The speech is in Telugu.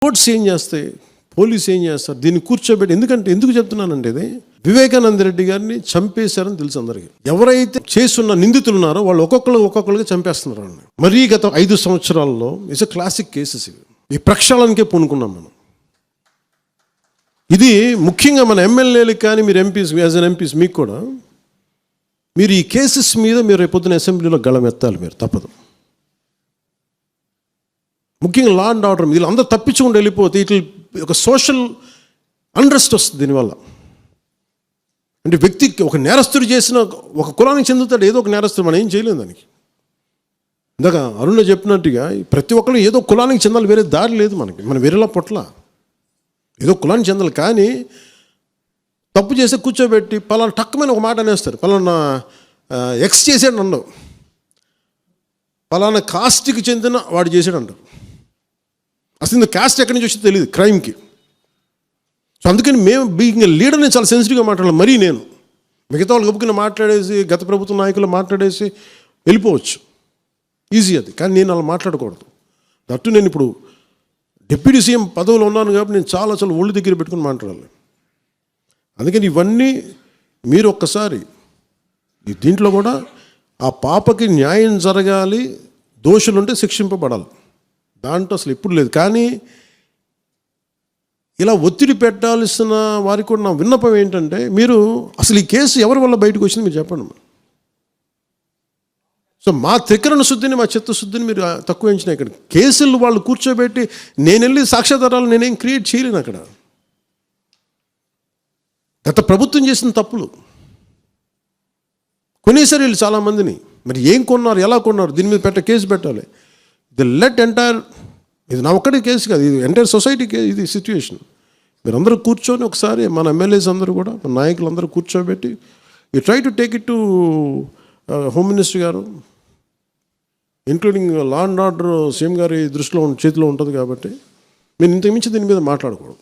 కోర్ట్స్ ఏం చేస్తాయి, పోలీసు ఏం చేస్తారు, దీన్ని కూర్చోబెట్టి ఎందుకు చెప్తున్నానంటే ఇది వివేకానంద రెడ్డి గారిని చంపేశారని తెలుసు అందరికీ. ఎవరైతే చేస్తున్న నిందితులు ఉన్నారో వాళ్ళు ఒక్కొక్కరికి చంపేస్తున్నారు వాళ్ళని. మరీ గత 5 సంవత్సరాల్లో ఇట్స్ క్లాసిక్ కేసెస్ ఇవి. ఈ ప్రక్షాళనకే పూనుకున్నాం మనం. ఇది ముఖ్యంగా మన ఎమ్మెల్యేలకు కానీ మీరు ఎంపీస్, యాజ్ అన్ ఎంపీస్ మీకు కూడా మీరు ఈ కేసెస్ మీద మీరు రేపొద్దున అసెంబ్లీలో గళం ఎత్తాలి. మీరు తప్పదు. ముఖ్యంగా లా అండ్ ఆర్డర్ వీళ్ళు అందరూ తప్పించుకుంటూ వెళ్ళిపోతే ఇట్లా ఒక సోషల్ అన్రెస్ట్ వస్తుంది దీనివల్ల. అంటే వ్యక్తికి ఒక నేరస్తుడు చేసిన ఒక కులానికి చెందుతాడు, ఏదో ఒక నేరస్తుడు, మనం ఏం చేయలేము దానికి. ఇందాక అరుణ చెప్పినట్టుగా ప్రతి ఒక్కరు ఏదో కులానికి చెందాలి, వేరే దారి లేదు మనకి. మనం వేరేలా పొట్ల ఏదో కులానికి చెందాలి. కానీ తప్పు చేస్తే కూర్చోబెట్టి పలానా టక్కుమైన ఒక మాట అనేస్తారు, పలానా ఎక్స్ చేసాడు అన్నావు, పలానా కాస్ట్కి చెందిన వాడు చేసాడు అంటారు. అసలు ఇంత కాస్ట్ ఎక్కడి నుంచి వచ్చి తెలియదు క్రైమ్కి. సో అందుకని మేము బీయింగ్ లీడర్ని చాలా సెన్సిటివ్గా మాట్లాడాలి. మరీ నేను మిగతా వాళ్ళు గబుక్కుని మాట్లాడేసి గత ప్రభుత్వ నాయకులు మాట్లాడేసి వెళ్ళిపోవచ్చు, ఈజీ అది. కానీ నేను అలా మాట్లాడకూడదు. దట్టు నేను ఇప్పుడు డిప్యూటీ సీఎం పదవిలో ఉన్నాను కాబట్టి నేను చాలా ఒళ్ళు దగ్గర పెట్టుకుని మాట్లాడాలి. అందుకని ఇవన్నీ మీరు ఒక్కసారి దీంట్లో కూడా ఆ పాపకి న్యాయం జరగాలి, దోషులుంటే శిక్షింపబడాలి, దాంట్లో అసలు ఎప్పుడు లేదు. కానీ ఇలా ఒత్తిడి పెట్టాల్సిన వారికి కూడా నా విన్నపం ఏంటంటే, మీరు అసలు ఈ కేసు ఎవరి వల్ల బయటకు వచ్చింది మీరు చెప్పండి. సో మా త్రికరణ శుద్ధిని, మా చిత్తశుద్ధిని మీరు తక్కువ ఎంచినా. ఇక్కడ కేసులు వాళ్ళు కూర్చోబెట్టి నేను వెళ్ళి సాక్ష్యాధారాలు నేనేం క్రియేట్ చేయలేను. అక్కడ గత ప్రభుత్వం చేసిన తప్పులు కొనేసారు వీళ్ళు చాలామందిని. మరి ఏం కొన్నారు, ఎలా కొన్నారు, దీని మీద కేసు పెట్టాలి. ఇది ఇది నా ఒక్కటి కేసు కాదు, ఇది ఎంటైర్ సొసైటీకి ఇది సిచ్యువేషన్. మీరందరూ కూర్చొని ఒకసారి మన ఎమ్మెల్యేస్ అందరూ కూడా, మన నాయకులందరూ కూర్చోబెట్టి you try to take it to home minister గారు, including law and order CM గారి దృష్టిలో చేతిలో ఉంటుంది కాబట్టి మీరు ఇంతకుమించి దీని మీద మాట్లాడకూడదు.